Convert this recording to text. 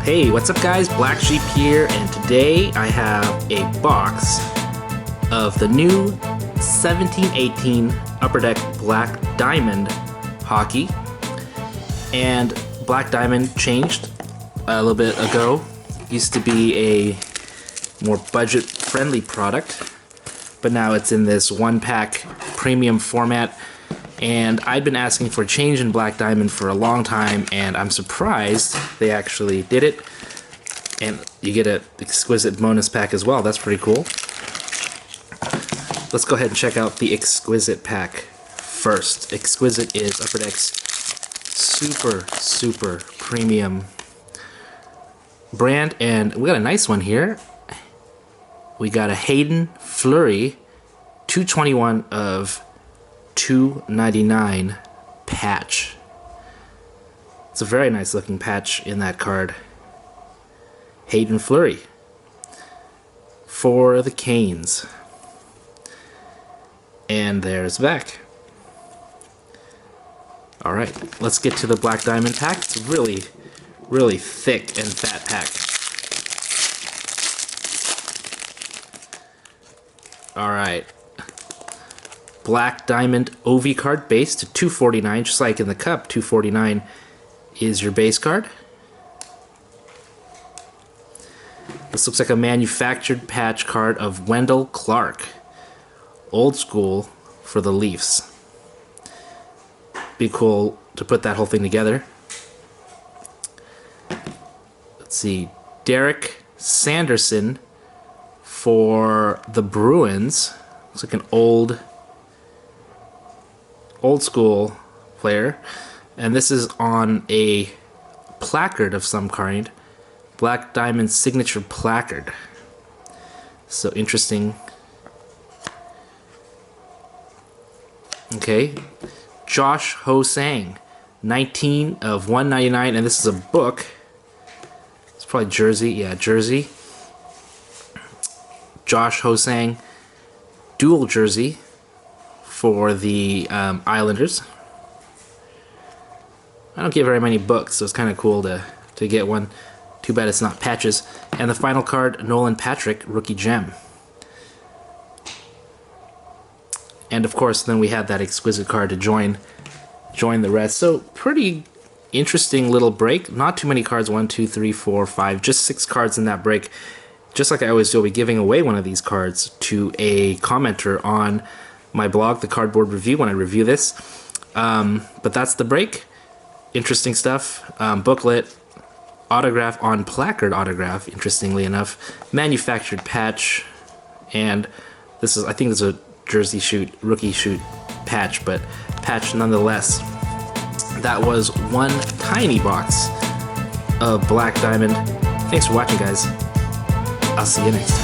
Hey, what's up guys? Black Sheep here, and today I have a box of the new 17-18 Upper Deck Black Diamond hockey. And Black Diamond changed a little bit ago. Used to be a more budget-friendly product, but now it's in this one-pack premium format. And I've been asking for a change in Black Diamond for a long time, and I'm surprised they actually did it. And you get an exquisite bonus pack as well. That's pretty cool. Let's go ahead and check out the exquisite pack first. Exquisite is Upper Deck's super premium brand, and we got a nice one here. We got a Hayden Fleury 221 of 299 patch. It's a very nice looking patch in that card. Hayden Fleury for the Canes. And there's the back. Alright, let's get to the Black Diamond pack. It's a really thick and fat pack. Alright. Black Diamond OV card base to 249, just like in the cup. 249 is your base card. This looks like a manufactured patch card of Wendell Clark. Old school for the Leafs. Be cool to put that whole thing together. Let's see, Derek Sanderson for the Bruins. Looks like an old school player, and this is on a placard of some kind. Black Diamond signature placard. So interesting. Okay, Josh Ho-Sang, 19 of 199, and this is a book. It's probably jersey, yeah, jersey. Josh Ho-Sang, dual jersey for the Islanders. I don't get very many books, so it's kind of cool to get one. Too bad it's not patches. And the final card, Nolan Patrick, rookie gem. And of course, then we had that exquisite card to join the rest. So pretty interesting little break. Not too many cards. 1, 2, 3, 4, 5. Just 6 cards in that break. Just like I always do, I'll be giving away one of these cards to a commenter on my blog, The Cardboard Review, when I review this. But that's the break. Interesting stuff. Booklet, autograph on placard autograph, interestingly enough, manufactured patch, and this is, I think this is a jersey shoot, rookie shoot patch, but patch nonetheless. That was one tiny box of Black Diamond. Thanks for watching, guys. I'll see you next time.